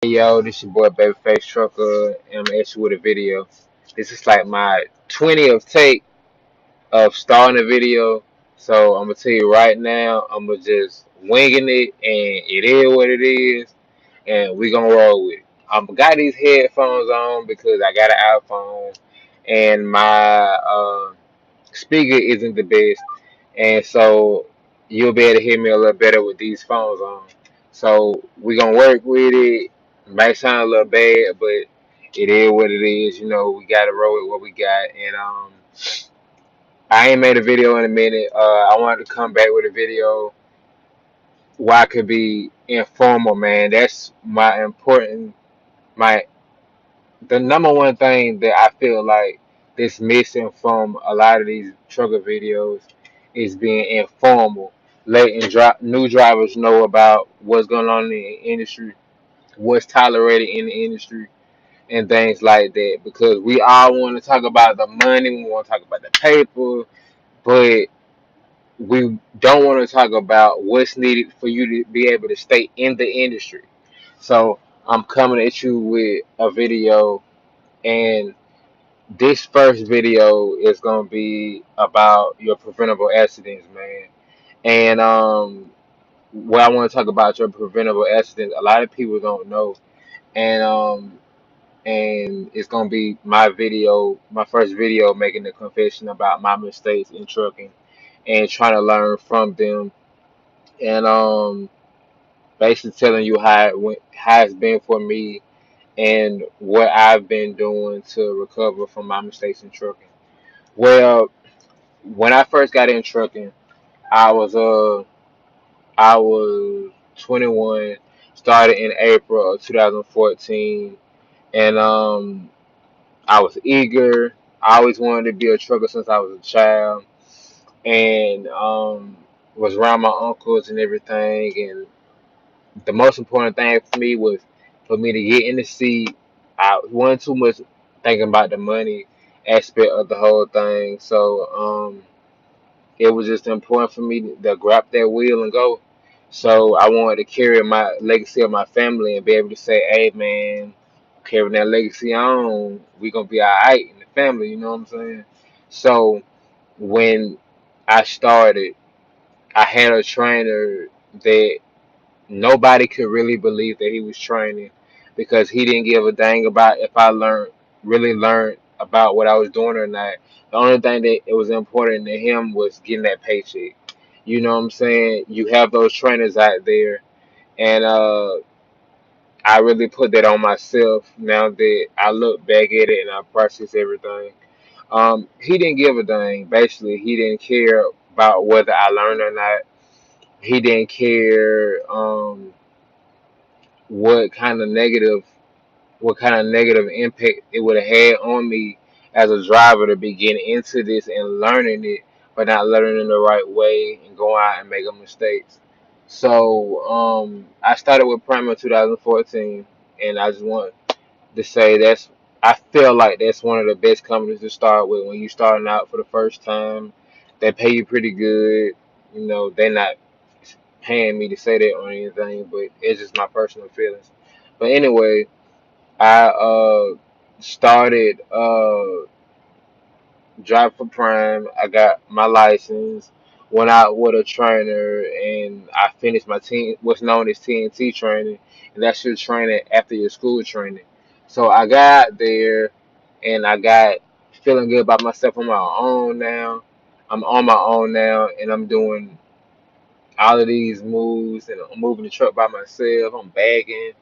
Yo, this your boy Babyface Trucker, and I'm at you with a video. This is like my 20th take of starting a video. So I'm gonna tell you right now, I'm gonna just winging it, and it is what it is, and we gonna roll with it. Got these headphones on because I got an iPhone, and my speaker isn't the best, and so you'll be able to hear me a little better with these phones on. So we gonna work with it. Might sound a little bad, but it is what it is. We gotta roll with what we got. And I ain't made a video in a minute. I wanted to come back with a video where I could be informal, man. That's my the number one thing that I feel like that's missing from a lot of these trucker videos is being informal, letting new drivers know about what's going on in the industry, what's tolerated in the industry, and things like that. Because we all want to talk about the money, we want to talk about the paper, but we don't want to talk about what's needed for you to be able to stay in the industry. So I'm coming at you with a video, and this first video is gonna be about your preventable accidents, man. And what I want to talk about your preventable accidents, a lot of people don't know, and it's gonna be my video, my first video, making a confession about my mistakes in trucking and trying to learn from them, and basically telling you how it's been for me and what I've been doing to recover from my mistakes in trucking. Well, when I first got in trucking, I was uh I was 21, started in April of 2014, and I was eager. I always wanted to be a trucker since I was a child, and was around my uncles and everything. And the most important thing for me was for me to get in the seat. I wasn't too much thinking about the money aspect of the whole thing, so it was just important for me to grab that wheel and go. So I wanted to carry my legacy of my family and be able to say, "Hey, man, carrying that legacy on, we gonna be alright in the family." You know what I'm saying? So when I started, I had a trainer that nobody could really believe that he was training because he didn't give a dang about if I really learned about what I was doing or not. The only thing that it was important to him was getting that paycheck. You know what I'm saying? You have those trainers out there, and I really put that on myself now that I look back at it and I process everything. He didn't give a dang. Basically, he didn't care about whether I learned or not. He didn't care what kind of negative what kind of negative impact it would have had on me as a driver to be getting into this and learning it, but not learning it the right way and going out and making mistakes. So I started with Prime in 2014, and I just want to say I feel like that's one of the best companies to start with when you starting out for the first time. They pay you pretty good. They're not paying me to say that or anything, but it's just my personal feelings. But anyway, I started driving for Prime. I got my license, went out with a trainer, and I finished my what's known as TNT training, and that's your training after your school training. So I got there, and I got feeling good about myself on my own now. I'm on my own now, and I'm doing all of these moves, and I'm moving the truck by myself. I'm bagging,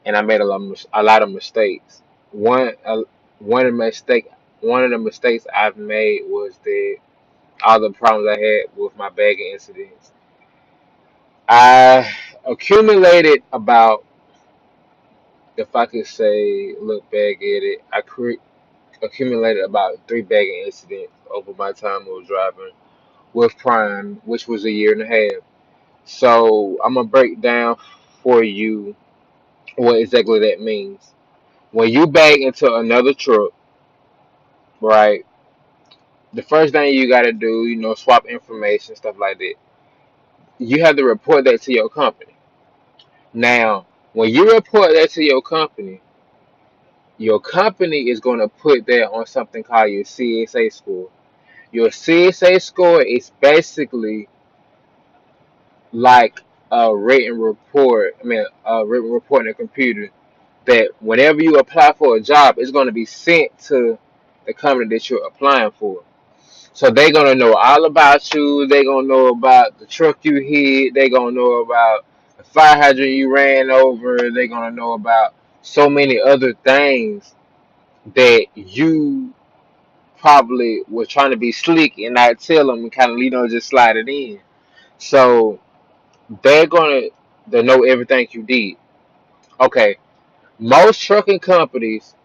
and I made a lot of mistakes. One uh, one of the mistakes I've made was that all the problems I had with my bagging incidents. I accumulated about, if I could say, look back at it, accumulated about three bagging incidents over my time of driving with Prime, which was a year and a half. So I'm gonna break down for you what exactly that means. When you bag into another truck, right? The first thing you got to do, swap information, stuff like that. You have to report that to your company. Now, When you report that to your company is going to put that on something called your CSA score. Your CSA score is basically like a written report. I mean, a written report in a computer that whenever you apply for a job, it's going to be sent to the company that you're applying for. So they're gonna know all about you. They're gonna know about the truck you hit. They're gonna know about the fire hydrant you ran over. They're gonna know about so many other things that you probably were trying to be slick and not tell them and kind of just slide it in. So they're gonna they know everything you did. Okay, most trucking companies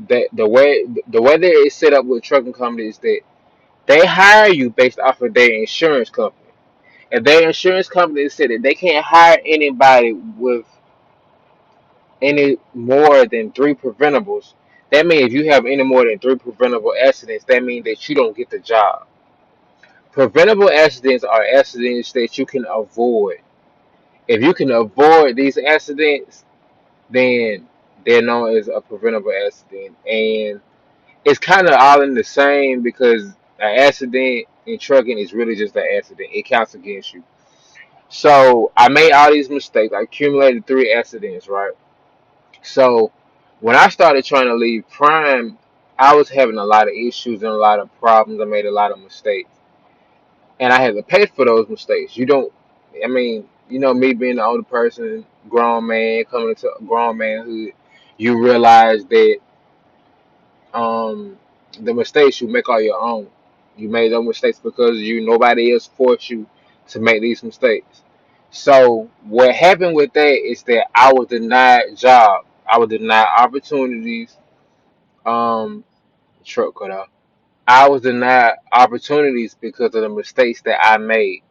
that the way that it's set up with trucking companies that they hire you based off of their insurance company. If their insurance company said that they can't hire anybody with any more than three preventables, that means if you have any more than three preventable accidents, that means that you don't get the job. Preventable accidents are accidents that you can avoid. If you can avoid these accidents, then they're known as a preventable accident. And it's kind of all in the same because an accident in trucking is really just an accident. It counts against you. So I made all these mistakes. I accumulated three accidents, right? So when I started trying to leave Prime, I was having a lot of issues and a lot of problems. I made a lot of mistakes, and I had to pay for those mistakes. You don't, I mean, me being an older person, grown man, coming into grown manhood, you realize that um the mistakes you make are your own. You made those mistakes because nobody else forced you to make these mistakes. So what happened with that is that I was denied job. I was denied opportunities. Um, truck cut off. I was denied opportunities because of the mistakes that I made.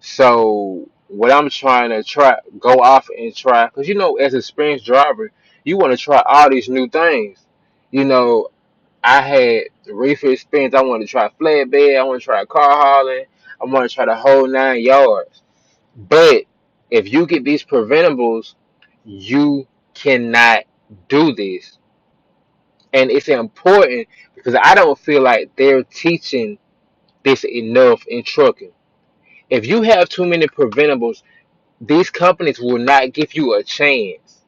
So what I'm trying to go off and try, because as an experienced driver, you want to try all these new things. You know, I had the reefer experience. I want to try flatbed. I want to try car hauling. I want to try the whole 9 yards. But if you get these preventables, you cannot do this. And it's important because I don't feel like they're teaching this enough in trucking. If you have too many preventables, these companies will not give you a chance.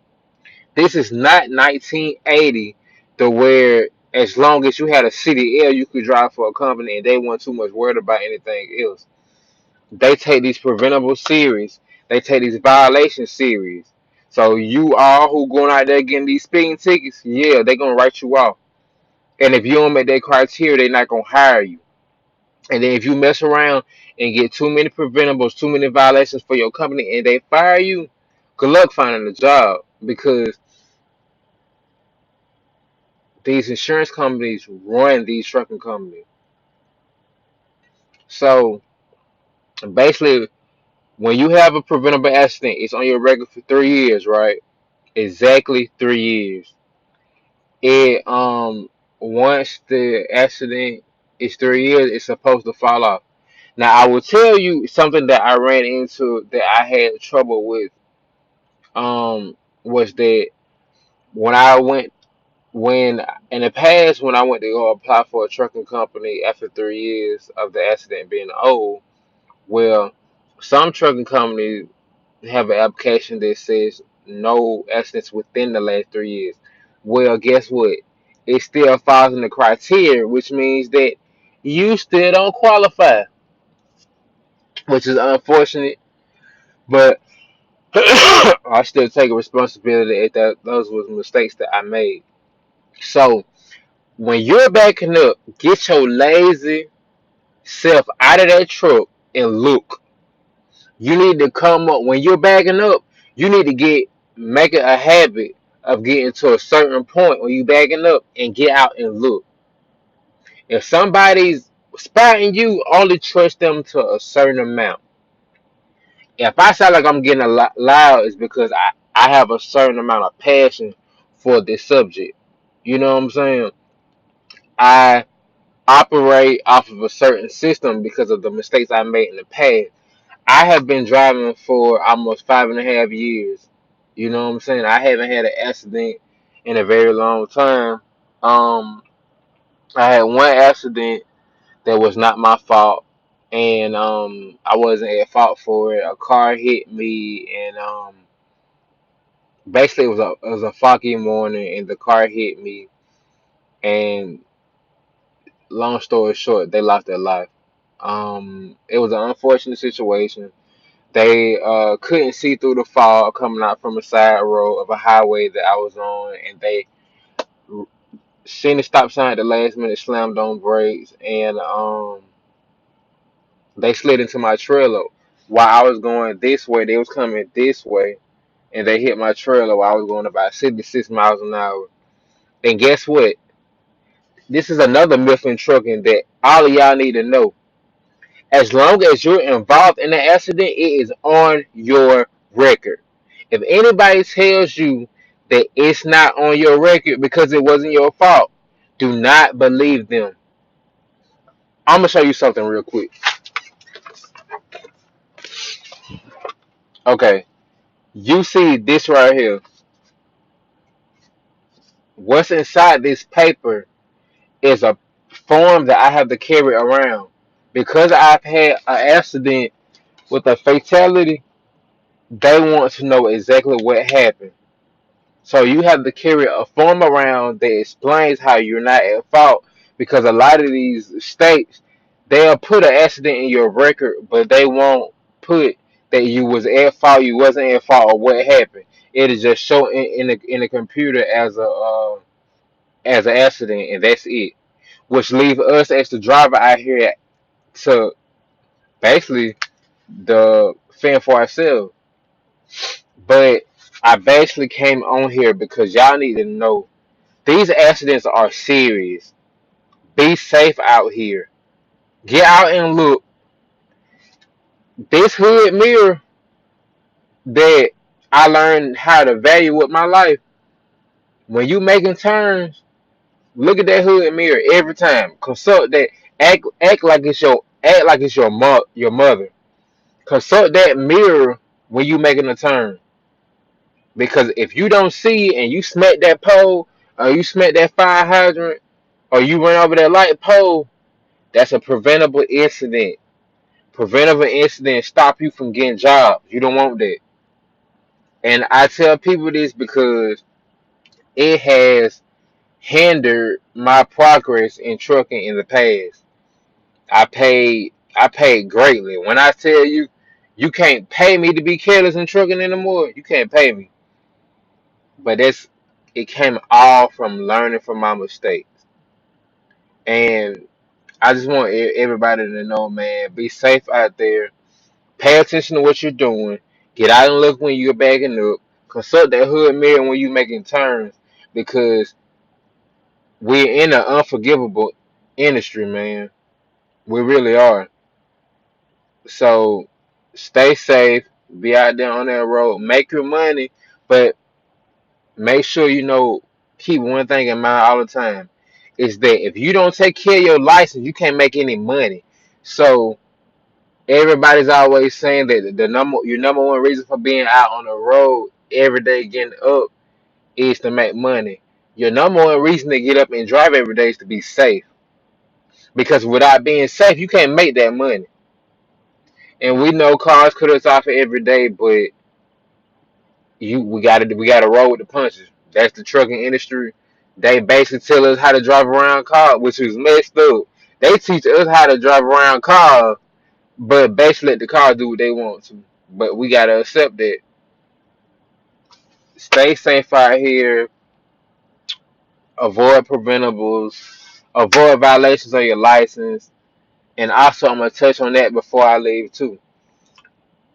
This is not 1980 to where as long as you had a CDL, you could drive for a company and they weren't too much worried about anything else. They take these preventable series, they take these violation series. So you all who going out there getting these speeding tickets, yeah, they gonna write you off. And if you don't meet their criteria, they're not gonna hire you. And then if you mess around and get too many preventables, too many violations for your company, and they fire you, good luck finding a job because these insurance companies run these trucking companies. So basically, when you have a preventable accident, it's on your record for 3 years, right? Exactly 3 years. It once the accident is 3 years, it's supposed to fall off. Now I will tell you something that I ran into that I had trouble with. Was that when I went when in the past when I went to go apply for a trucking company after 3 years of the accident being old, well, some trucking companies have an application that says no accidents within the last 3 years. Well, guess what? It still falls in the criteria, which means that you still don't qualify, which is unfortunate. But I still take responsibility if those was mistakes that I made. So when you're backing up, get your lazy self out of that truck and look. You need to come up when you're backing up. You need to make it a habit of getting to a certain point when you backing up and get out and look. If somebody's spotting you, only trust them to a certain amount. If I sound like I'm getting a lot loud, it's because I have a certain amount of passion for this subject. You know what I'm saying? I operate off of a certain system because of the mistakes I made in the past. I have been driving for almost 5.5 years. You know what I'm saying? I haven't had an accident in a very long time. Um, I had one accident that was not my fault, and I wasn't at fault for it. A car hit me, and basically it was a foggy morning, and the car hit me. And long story short, they lost their life. It was an unfortunate situation. They couldn't see through the fog coming out from a side road of a highway that I was on, and they seen the stop sign at the last minute, slammed on brakes, and they slid into my trailer. While I was going this way, they was coming this way, and they hit my trailer while I was going about 66 miles an hour. And guess what? This is another myth in trucking that all of y'all need to know. As long as you're involved in the accident, it is on your record. If anybody tells you that it's not on your record because it wasn't your fault, do not believe them. I'm gonna show you something real quick. Okay, you see this right here. What's inside this paper is a form that I have to carry around because I've had an accident with a fatality. They want to know exactly what happened. So you have to carry a form around that explains how you're not at fault because a lot of these states they'll put an accident in your record, but they won't put that you was at fault, you wasn't at fault, or what happened. It is just show in the computer as an accident, and that's it. Which leave us as the driver out here to basically the fend for ourselves. But I basically came on here because y'all need to know these accidents are serious. Be safe out here. Get out and look. This hood mirror that I learned how to value with my life. When you making turns, look at that hood mirror every time. Consult that. Act like it's your mother. Consult that mirror when you making a turn. Because if you don't see it and you smack that pole, or you smack that fire hydrant, or you run over that light pole, that's a preventable incident. Preventable incidents stop you from getting jobs. You don't want that. And I tell people this because it has hindered my progress in trucking in the past. I paid greatly. When I tell you you can't pay me to be careless in trucking anymore, you can't pay me. But it came all from learning from my mistakes. And I just want everybody to know, man, be safe out there. Pay attention to what you're doing. Get out and look when you're backing up. Consult that hood mirror when you're making turns because we're in an unforgivable industry, man. We really are. So stay safe. Be out there on that road. Make your money, but make sure keep one thing in mind all the time. Is that if you don't take care of your license, you can't make any money. So everybody's always saying that your number one reason for being out on the road every day getting up is to make money. Your number one reason to get up and drive every day is to be safe. Because without being safe, you can't make that money. And we know cars cut us off every day, but we gotta roll with the punches. That's the trucking industry. They basically tell us how to drive around cars, which is messed up. They teach us how to drive around cars, but basically let the cars do what they want to. But we gotta accept that. Stay safe out here. Avoid preventables. Avoid violations of your license. And also, I'm gonna touch on that before I leave too.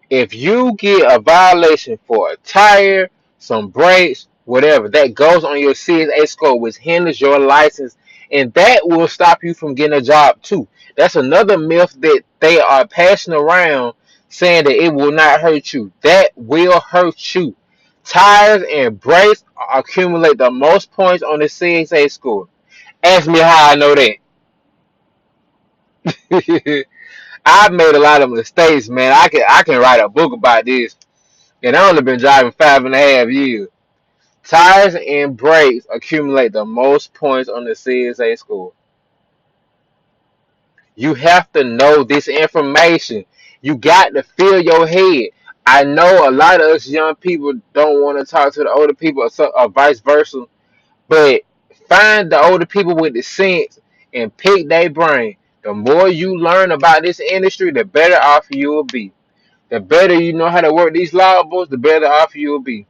If you get a violation for a tire, some brakes, whatever, that goes on your CSA score, which hinders your license, and that will stop you from getting a job too. That's another myth that they are passing around saying that it will not hurt you. That will hurt you. Tires and brakes accumulate the most points on the CSA score. Ask me how I know that. I've made a lot of mistakes, man. I can write a book about this. And I only been driving 5.5 years. Tires and brakes accumulate the most points on the CSA score. You have to know this information. You got to fill your head. I know a lot of us young people don't want to talk to the older people or vice versa, but find the older people with the sense and pick their brain. The more you learn about this industry, the better off you will be. The better you know how to work these lawnmowers, the better off you will be.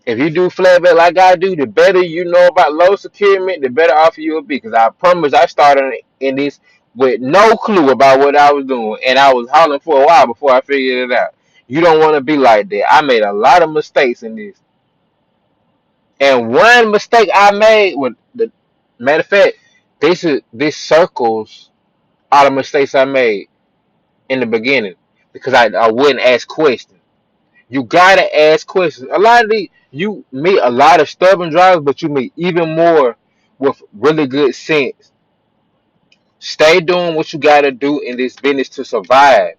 If you do flatbed like I do, the better you know about low securement, the better off you will be. Because I promise I started in this with no clue about what I was doing. And I was hollering for a while before I figured it out. You don't want to be like that. I made a lot of mistakes in this. And one mistake I made with the matter of fact, this circles all the mistakes I made in the beginning because I wouldn't ask questions. You gotta ask questions. A lot of these you meet a lot of stubborn drivers, but you meet even more with really good sense. Stay doing what you gotta do in this business to survive.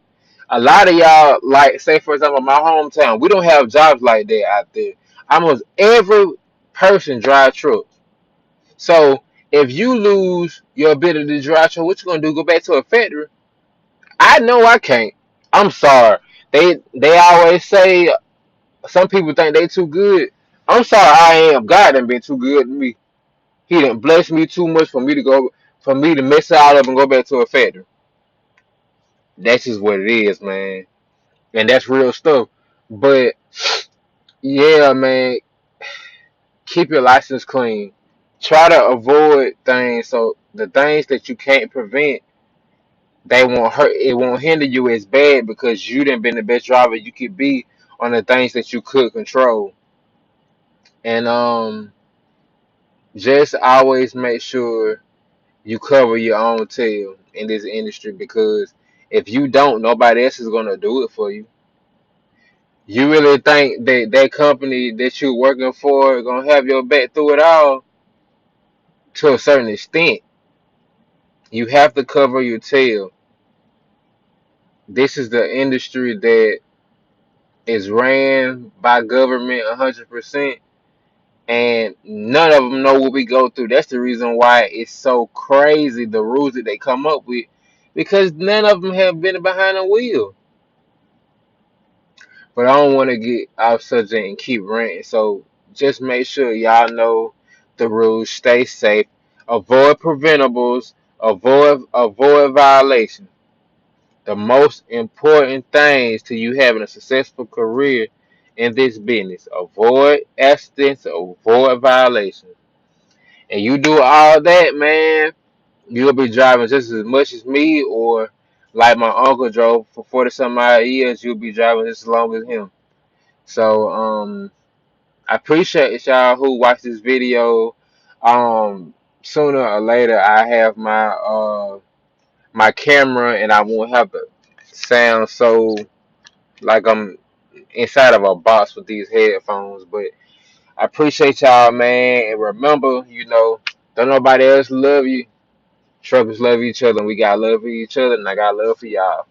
A lot of y'all, like say for example, my hometown, we don't have jobs like that out there. Almost every person drive trucks. So if you lose your ability to drive truck, what you gonna do? Go back to a factory? I know I can't. I'm sorry. They always say some people think they too good. I'm sorry, I am. God done been too good to me. He done blessed me too much for me to mess it all up and go back to a factory. That's just what it is, man. And that's real stuff. But yeah, man, keep your license clean. Try to avoid things so the things that you can't prevent, they won't hurt. It won't hinder you as bad because you done been the best driver you could be on the things that you could control. And just always make sure you cover your own tail in this industry because if you don't, nobody else is gonna do it for you. You really think that that company that you're working for gonna have your back through it all? To a certain extent, you have to cover your tail. This is the industry that is ran by government 100%, and none of them know what we go through. That's the reason why it's so crazy the rules that they come up with, because none of them have been behind a wheel. But I don't want to get off subject and keep ranting. So just make sure y'all know the rules. Stay safe. Avoid preventables. Avoid violations. The most important things to you having a successful career in this business. Avoid accidents. Avoid violations. And you do all that, man, you'll be driving just as much as me, or like my uncle drove for 40 some odd years, you'll be driving just as long as him. So I appreciate y'all who watch this video. Um Sooner or later I have my camera and I won't have to sound so like I'm inside of a box with these headphones. But I appreciate y'all, man, and remember, don't nobody else love you. Truckers love each other and we got love for each other and I got love for y'all.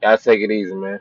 Y'all take it easy, man.